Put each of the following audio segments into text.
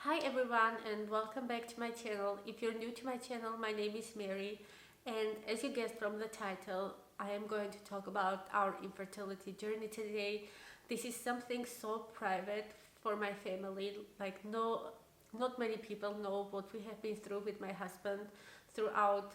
Hi everyone and welcome back to my channel. If you're new to my channel, my name is Mary, and as you guessed from the title, I am going to talk about our infertility journey today. This is something so private for my family, not many people know what we have been through with my husband throughout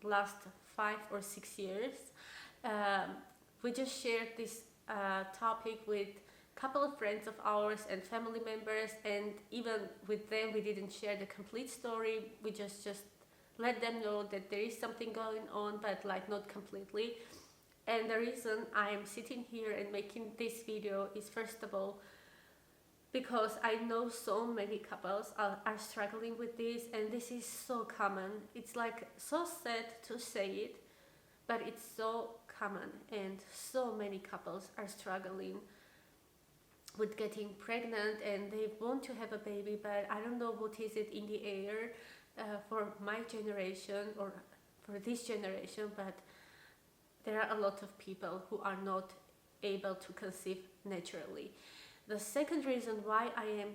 last 5 or 6 years. Um, we just shared this topic with couple of friends of ours and family members, and even with them we didn't share the complete story. We just let them know that there is something going on, but like not completely. And the reason I am sitting here and making this video is, first of all, because I know so many couples are struggling with this, and this is so common. It's like so sad to say it, but it's so common, and so many couples are struggling with getting pregnant and they want to have a baby, but I don't know what is it in the air for my generation or for this generation, but there are a lot of people who are not able to conceive naturally. The second reason why I am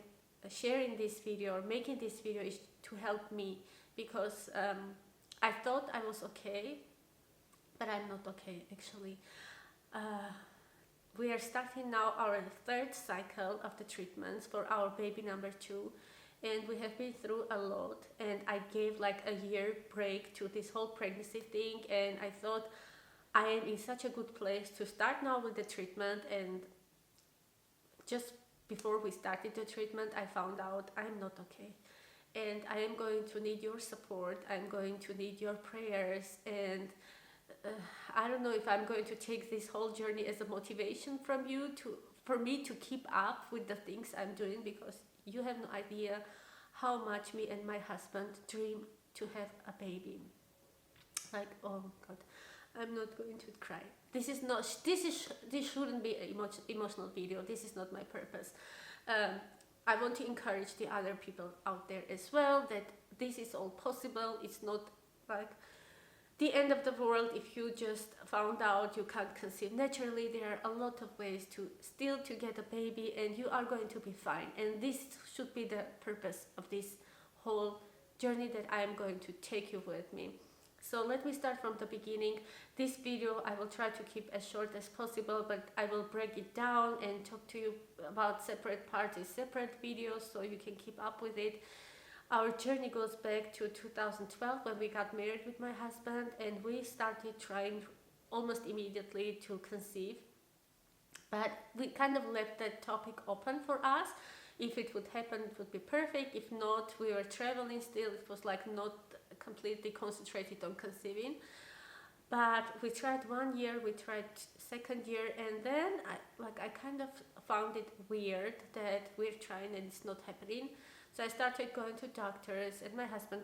sharing this video or making this video is to help me, because I thought I was okay, but I'm not okay actually. We are starting now our third cycle of the treatments for our baby number 2, and we have been through a lot, and I gave like a year break to this whole pregnancy thing, and I thought I am in such a good place to start now with the treatment. And just before we started the treatment, I found out I'm not okay, and I am going to need your support. I'm going to need your prayers, and I don't know if I'm going to take this whole journey as a motivation from you for me to keep up with the things I'm doing, because you have no idea how much me and my husband dream to have a baby. Like, oh God, I'm not going to cry. This shouldn't be an emotional video. This is not my purpose. I want to encourage the other people out there as well that this is all possible. It's not like the end of the world if you just found out you can't conceive naturally. There are a lot of ways to get a baby, and you are going to be fine. And this should be the purpose of this whole journey that I am going to take you with me. So let me start from the beginning. This video I will try to keep as short as possible, but I will break it down and talk to you about separate parts in separate videos so you can keep up with it. Our journey goes back to 2012 when we got married with my husband, and we started trying almost immediately to conceive. But we kind of left that topic open for us. If it would happen, it would be perfect. If not, we were traveling still. It was like not completely concentrated on conceiving. But we tried 1 year, we tried second year, and then I kind of found it weird that we're trying and it's not happening. So I started going to doctors, and my husband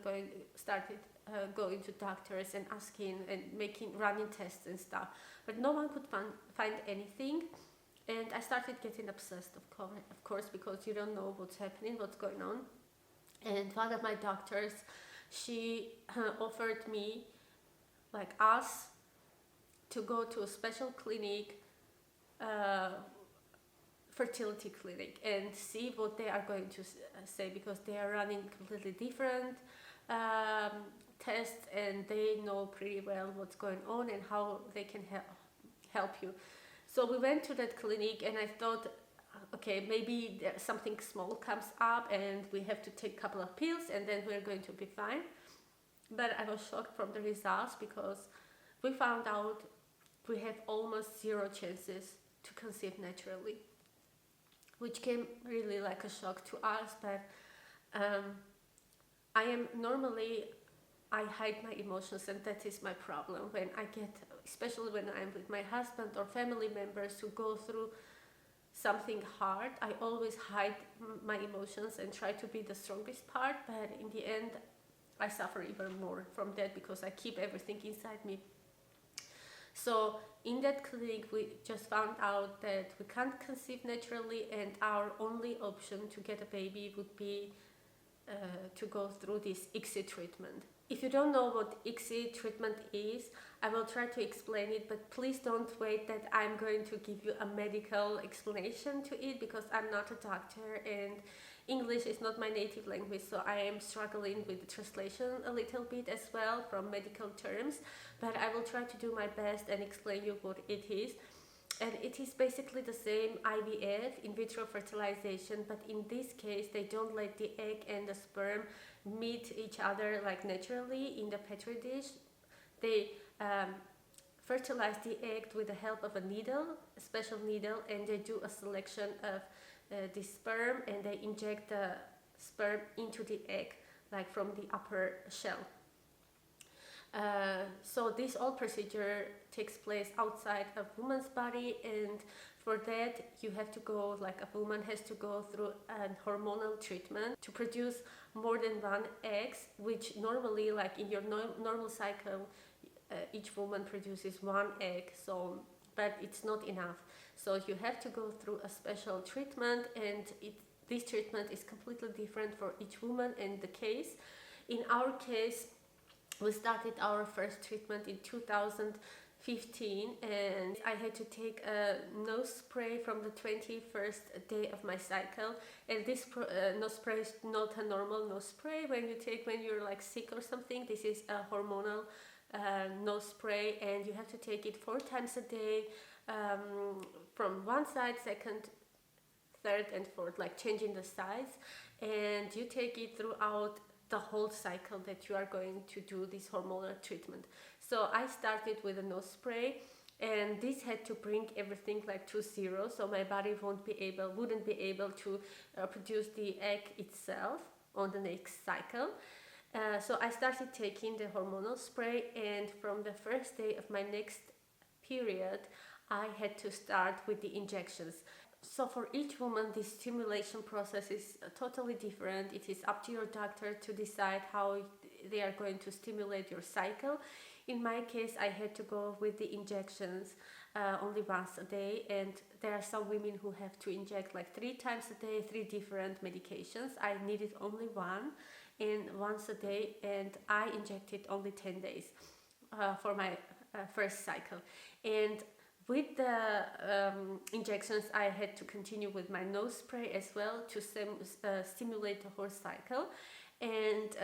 started going to doctors and asking and running tests and stuff, but no one could find anything. And I started getting obsessed, of course, because you don't know what's happening, what's going on. And one of my doctors, she offered me, like us, to go to a special clinic, fertility clinic, and see what they are going to say, because they are running completely different tests, and they know pretty well what's going on and how they can help you. So we went to that clinic, and I thought, okay, maybe something small comes up and we have to take a couple of pills and then we're going to be fine. But I was shocked from the results, because we found out we have almost 0 chances to conceive naturally, which came really like a shock to us. But I hide my emotions, and that is my problem. When I get, especially when I'm with my husband or family members who go through something hard, I always hide my emotions and try to be the strongest part, but in the end I suffer even more from that because I keep everything inside me. So in that clinic we just found out that we can't conceive naturally, and our only option to get a baby would be to go through this Icsi treatment. If you don't know what Icsi treatment is, I will try to explain it, but please don't wait that I'm going to give you a medical explanation to it, because I'm not a doctor, and English is not my native language, so I am struggling with the translation a little bit as well from medical terms, but I will try to do my best and explain you what it is. And it is basically the same IVF, in vitro fertilization, but in this case they don't let the egg and the sperm meet each other like naturally in the petri dish. They fertilize the egg with the help of a needle, a special needle, and they do a selection of the sperm, and they inject the sperm into the egg, like from the upper shell. So this whole procedure takes place outside a woman's body, and for that you have to go, like a woman has to go through a hormonal treatment to produce more than one egg, which normally, like in your normal cycle, each woman produces one egg, so but it's not enough. So you have to go through a special treatment, and this treatment is completely different for each woman and the case. In our case, we started our first treatment in 2015, and I had to take a nose spray from the 21st day of my cycle. And this nose spray is not a normal nose spray when you take when you're like sick or something. This is a hormonal nose spray, and you have to take it 4 times a day, from one side, second, third and fourth, like changing the sides, and you take it throughout the whole cycle that you are going to do this hormonal treatment. So I started with a nose spray, and this had to bring everything like to zero, so my body wouldn't be able to produce the egg itself on the next cycle. So I started taking the hormonal spray, and from the first day of my next period I had to start with the injections. So for each woman this stimulation process is totally different. It is up to your doctor to decide how they are going to stimulate your cycle. In my case, I had to go with the injections only once a day, and there are some women who have to inject like 3 times a day, 3 different medications. I needed only one, and once a day, and I injected only 10 days for my first cycle. And with the injections, I had to continue with my nose spray as well to stimulate the whole cycle. And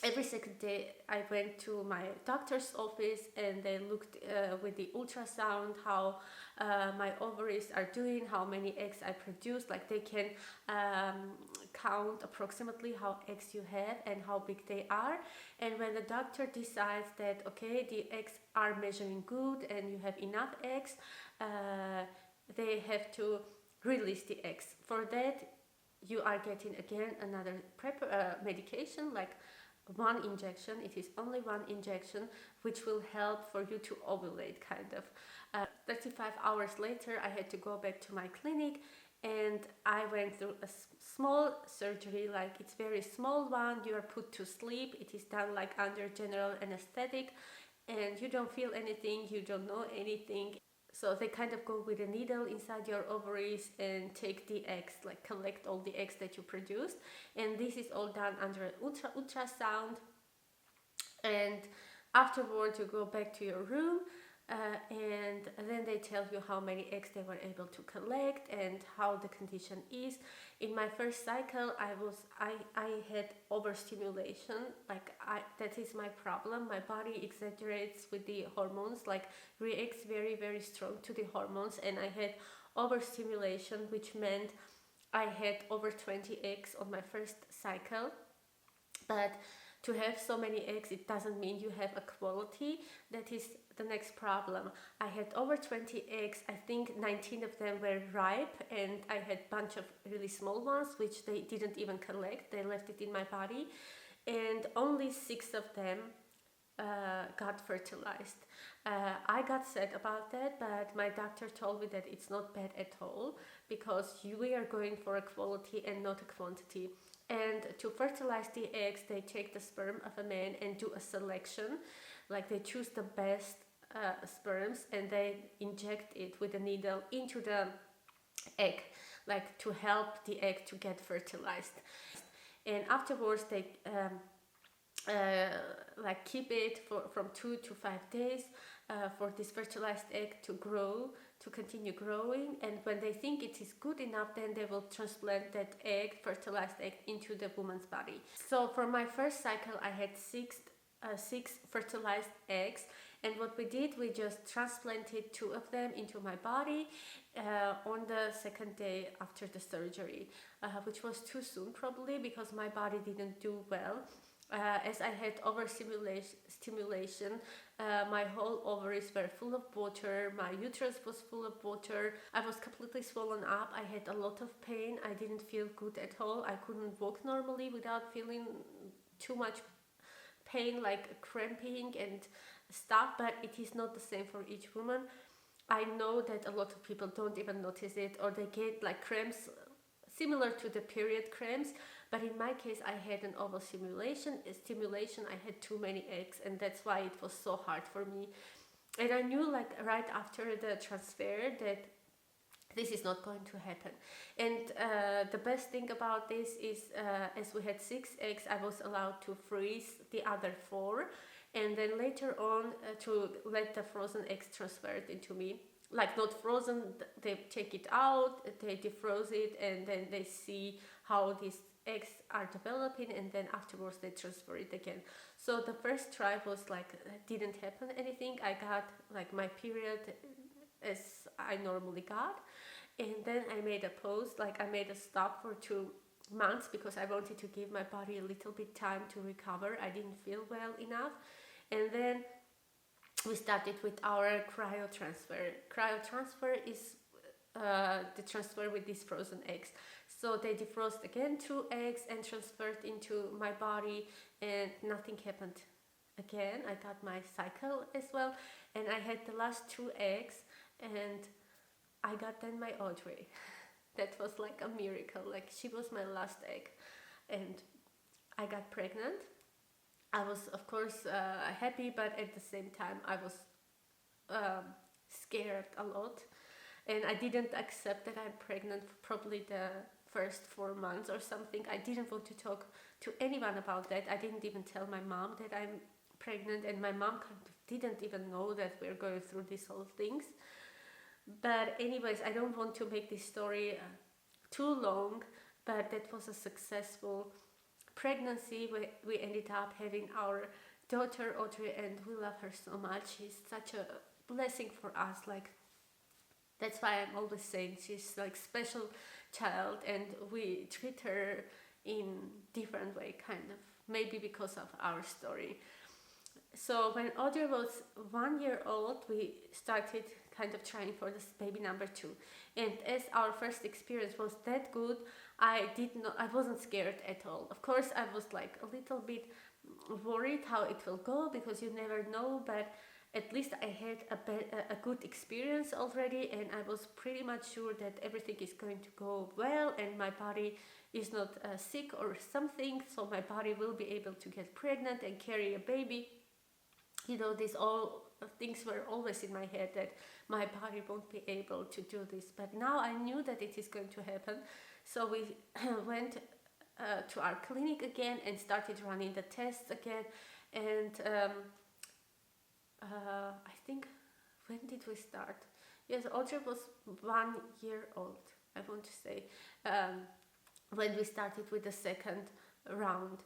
every second day I went to my doctor's office, and they looked with the ultrasound how my ovaries are doing, how many eggs I produce. Like they can count approximately how eggs you have and how big they are. And when the doctor decides that okay, the eggs are measuring good and you have enough eggs, they have to release the eggs. For that you are getting again another medication, like one injection. It is only one injection, which will help for you to ovulate, kind of. 35 hours later I had to go back to my clinic, and I went through a small surgery, like it's very small one. You are put to sleep. It is done like under general anesthetic, and you don't feel anything, you don't know anything. So they kind of go with a needle inside your ovaries and take the eggs, like collect all the eggs that you produced. And this is all done under ultrasound. And afterwards you go back to your room, and then they tell you how many eggs they were able to collect and how the condition is. In my first cycle I had overstimulation. That is my problem. My body exaggerates with the hormones, like reacts very, very strong to the hormones, and I had overstimulation, which meant I had over 20 eggs on my first cycle. But to have so many eggs, it doesn't mean you have a quality. That is the next problem. I had over 20 eggs. I think 19 of them were ripe, and I had a bunch of really small ones which they didn't even collect. They left it in my body, and only 6 of them got fertilized. I got sad about that, but my doctor told me that it's not bad at all, because we are going for a quality and not a quantity. And to fertilize the eggs, they take the sperm of a man and do a selection. Like they choose the best sperms, and they inject it with a needle into the egg, like to help the egg to get fertilized. And afterwards they keep it from 2 to 5 days for this fertilized egg to grow, to continue growing, and when they think it is good enough, then they will transplant that egg, fertilized egg, into the woman's body. So for my first cycle I had six fertilized eggs, and what we did, we just transplanted 2 of them into my body on the second day after the surgery, which was too soon probably, because my body didn't do well. As I had overstimulation, my whole ovaries were full of water, my uterus was full of water, I was completely swollen up, I had a lot of pain, I didn't feel good at all, I couldn't walk normally without feeling too much pain, like cramping and stuff, but it is not the same for each woman. I know that a lot of people don't even notice it, or they get like cramps similar to the period cramps, but in my case I had an overstimulation. I had too many eggs, and that's why it was so hard for me. And I knew like right after the transfer that this is not going to happen. And the best thing about this is, as we had 6 eggs, I was allowed to freeze the other 4, and then later on to let the frozen eggs transfer into me. Like not frozen, they take it out, they defroze it, and then they see how these eggs are developing, and then afterwards they transfer it again. So the first try was like, didn't happen anything. I got like my period as I normally got, and then I made a pause, like I made a stop for 2 months because I wanted to give my body a little bit time to recover. I didn't feel well enough, and then we started with our cryotransfer. Cryotransfer is the transfer with these frozen eggs. So they defrosted again 2 eggs and transferred into my body, and nothing happened again. I got my cycle as well, and I had the last 2 eggs, and I got then my Audrey. That was like a miracle. Like she was my last egg, and I got pregnant. I was of course happy, but at the same time I was scared a lot, and I didn't accept that I'm pregnant for probably the first 4 months or something. I didn't want to talk to anyone about that. I didn't even tell my mom that I'm pregnant, and my mom kind of didn't even know that we're going through these whole things. But anyways, I don't want to make this story too long, but that was a successful pregnancy. We ended up having our daughter Audrey, and we love her so much. She's such a blessing for us. Like that's why I'm always saying she's like special child, and we treat her in different way, kind of, maybe because of our story. So when Audrey was 1 year old, we started kind of trying for this baby number 2, and as our first experience was that good, I wasn't scared at all. Of course I was like a little bit worried how it will go, because you never know, but at least I had a good experience already, and I was pretty much sure that everything is going to go well, and my body is not sick or something, so my body will be able to get pregnant and carry a baby. You know, these all things were always in my head, that my body won't be able to do this, but now I knew that it is going to happen. So we went to our clinic again and started running the tests again, and I think, when did we start? Yes, Audrey was 1 year old, I want to say, when we started with the second round.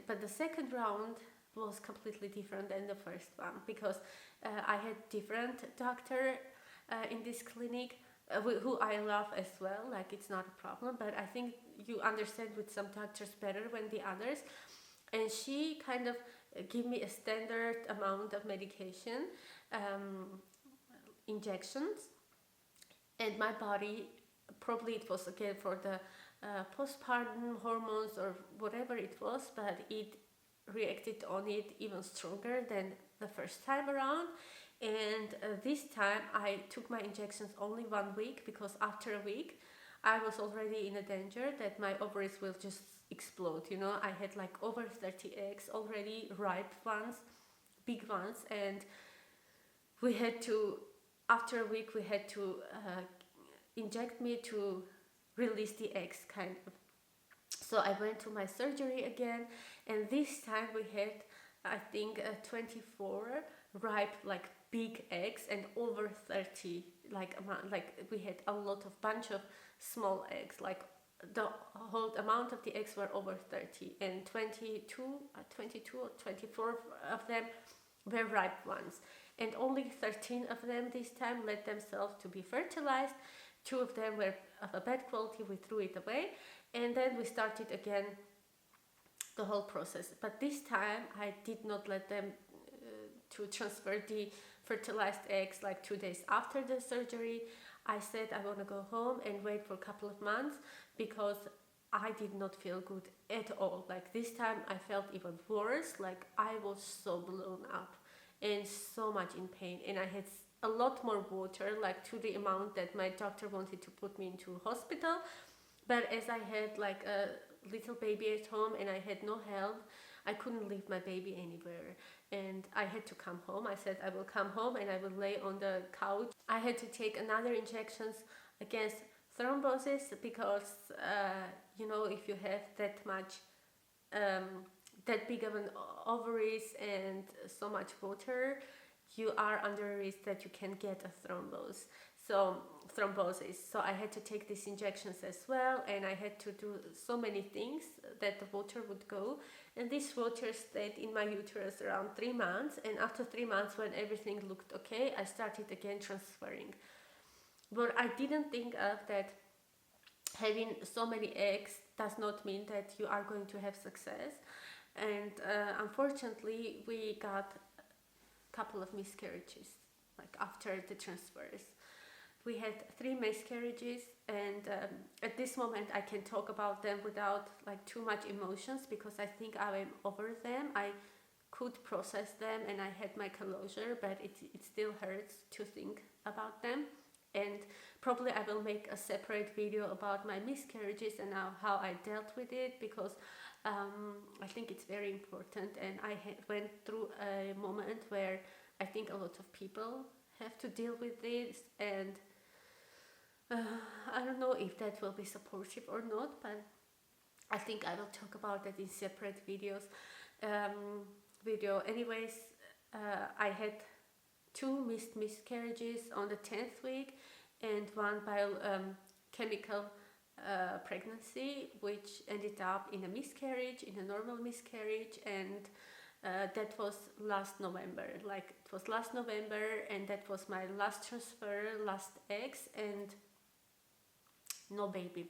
But the second round was completely different than the first one, because I had different doctor in this clinic, who I love as well, like it's not a problem, but I think you understand with some doctors better than the others. And she kind of gave me a standard amount of medication, injections, and my body, probably it was again for the postpartum hormones or whatever it was, but it reacted on it even stronger than the first time around. And this time I took my injections only 1 week, because after a week I was already in a danger that my ovaries will just explode. You know, I had like over 30 eggs already, ripe ones, big ones, and we had to, after a week we had to inject me to release the eggs, kind of. So I went to my surgery again, and this time we had, I think, 24 ripe, like big eggs and over 30, like we had a lot of bunch of small eggs, like the whole amount of the eggs were over 30, and 22 or 24 of them were ripe ones, and only 13 of them this time let themselves to be fertilized. 2 of them were of a bad quality, we threw it away, and then we started again the whole process. But this time I did not let them to transfer the fertilized eggs like 2 days after the surgery. I said I want to go home and wait for a couple of months, because I did not feel good at all. Like this time I felt even worse, like I was so blown up and so much in pain, and I had a lot more water, like to the amount that my doctor wanted to put me into hospital. But as I had like a little baby at home and I had no help, I couldn't leave my baby anywhere, and I had to come home. I said I will come home and I will lay on the couch. I had to take another injections against thrombosis, because you know, if you have that much that big of an ovaries and so much water, you are under risk that you can get a thrombosis. So I had to take these injections as well, and I had to do so many things that the water would go, and this water stayed in my uterus around 3 months, and after 3 months, when everything looked okay, I started again transferring. But I didn't think of that having so many eggs does not mean that you are going to have success, and unfortunately we got a couple of miscarriages like after the transfers. We had 3 miscarriages, and at this moment I can talk about them without like too much emotions, because I think I am over them. I could process them and I had my closure, but it still hurts to think about them. And probably I will make a separate video about my miscarriages and how I dealt with it, because I think it's very important, and I went through a moment where I think a lot of people have to deal with this, and I don't know if that will be supportive or not, but I think I will talk about that in separate videos. Anyways, I had 2 miscarriages on the 10th week, and 1 biochemical pregnancy, which ended up in a miscarriage, in a normal miscarriage, and that was last November. Like it was last November, and that was my last transfer, last eggs, and no baby.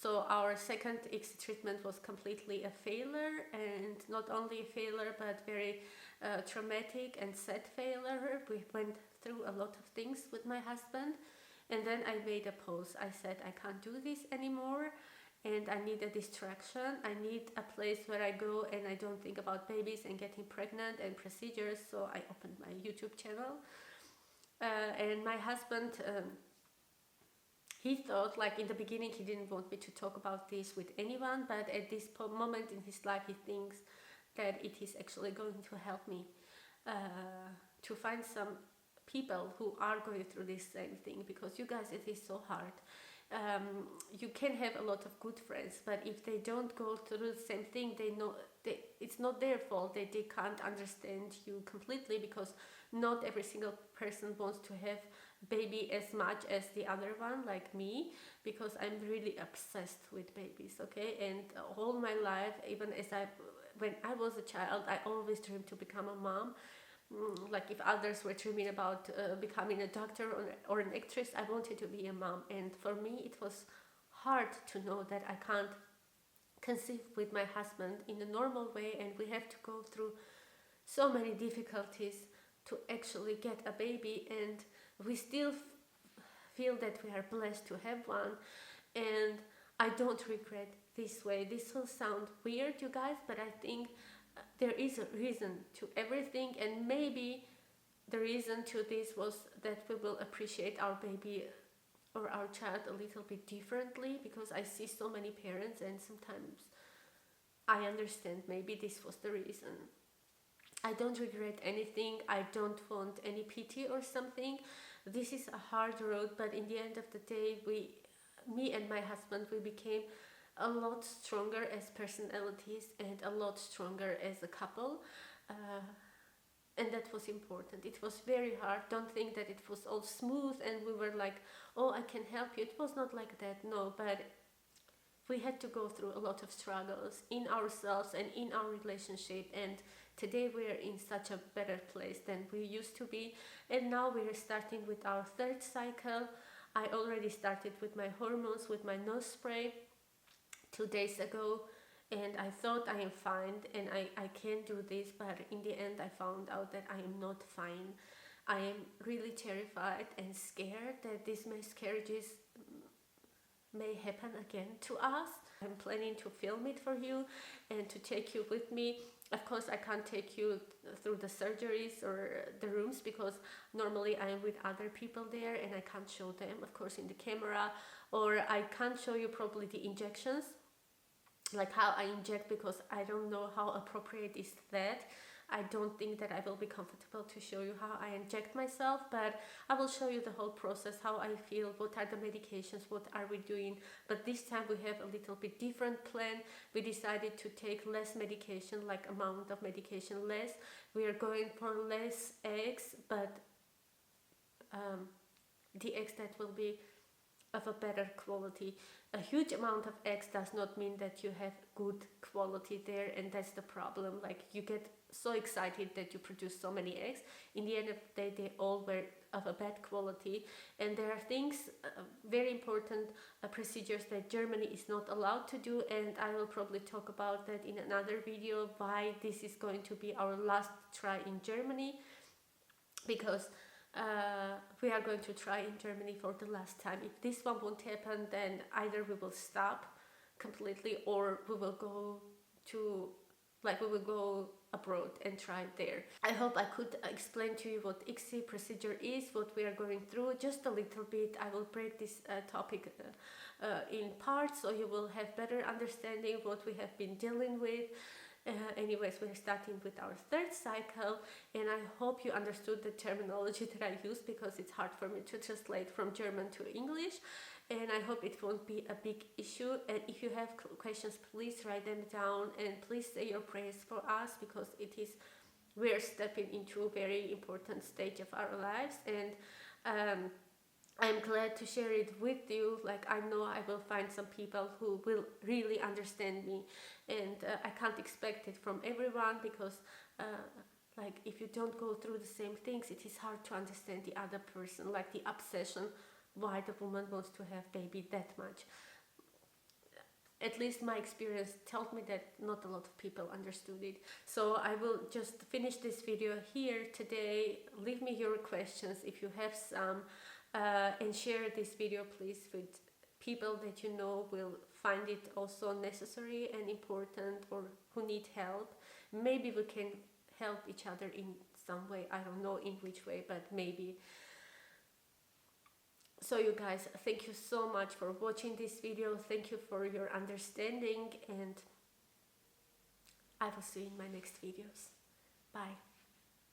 So our second Icsi treatment was completely a failure, and not only a failure but very traumatic and sad failure. We went through a lot of things with my husband, and then I made a pause. I said I can't do this anymore, and I need a distraction. I need a place where I go and I don't think about babies and getting pregnant and procedures. So I opened my YouTube channel, and my husband, he thought, like in the beginning, he didn't want me to talk about this with anyone, but at this moment in his life, he thinks that it is actually going to help me to find some people who are going through this same thing, because you guys, it is so hard. You can have a lot of good friends, but if they don't go through the same thing, it's not their fault that they can't understand you completely, because not every single person wants to have baby as much as the other one, like me, because I'm really obsessed with babies, okay? And all my life, even when I was a child, I always dreamed to become a mom. Like if others were dreaming about becoming a doctor or an actress, I wanted to be a mom. And for me it was hard to know that I can't conceive with my husband in a normal way, and we have to go through so many difficulties to actually get a baby, and we still feel that we are blessed to have one. And I don't regret this way. This will sound weird, you guys, but I think there is a reason to everything, and maybe the reason to this was that we will appreciate our baby or our child a little bit differently, because I see so many parents and sometimes I understand maybe this was the reason. I don't regret anything. I don't want any pity or something. This is a hard road, but in the end of the day, me and my husband, we became a lot stronger as personalities and a lot stronger as a couple. And that was important. It was very hard. Don't think that it was all smooth and we were like, oh, I can help you. It was not like that, no, but we had to go through a lot of struggles in ourselves and in our relationship, and today we're in such a better place than we used to be. And now we're starting with our third cycle. I already started with my hormones, with my nose spray 2 days ago, and I thought I am fine and I can do this, but in the end I found out that I am not fine. I am really terrified and scared that these miscarriages may happen again to us. I'm planning to film it for you and to take you with me. Of course, I can't take you through the surgeries or the rooms because normally I am with other people there and I can't show them, of course, in the camera, or I can't show you probably the injections, like how I inject, because I don't know how appropriate is that. I don't think that I will be comfortable to show you how I inject myself, but I will show you the whole process, how I feel, what are the medications, what are we doing. But this time we have a little bit different plan. We decided to take less medication, like amount of medication less. We are going for less eggs, but the eggs that will be of a better quality. A huge amount of eggs does not mean that you have good quality there, and that's the problem. Like, you get so excited that you produce so many eggs. In the end of the day, they all were of a bad quality, and there are things, very important procedures that Germany is not allowed to do, and I will probably talk about that in another video, why this is going to be our last try in Germany, because we are going to try in Germany for the last time. If this one won't happen, then either we will stop completely or we will go to, like, we will go abroad and try there. I hope I could explain to you what Icsi procedure is, what we are going through, just a little bit. I will break this topic in parts so you will have better understanding of what we have been dealing with. Anyways, we're starting with our third cycle, and I hope you understood the terminology that I use, because it's hard for me to translate from German to English, and I hope it won't be a big issue. And if you have questions, please write them down, and please say your prayers for us, because we're stepping into a very important stage of our lives, and I'm glad to share it with you. Like, I know I will find some people who will really understand me, and I can't expect it from everyone, because like, if you don't go through the same things, it is hard to understand the other person, like the obsession why the woman wants to have baby that much. At least my experience told me that not a lot of people understood it. So I will just finish this video here today. Leave me your questions if you have some. And share this video please with people that you know will find it also necessary and important, or who need help. Maybe we can help each other in some way. I don't know in which way, but maybe. So you guys, thank you so much for watching this video. Thank you for your understanding, and I will see you in my next videos. Bye.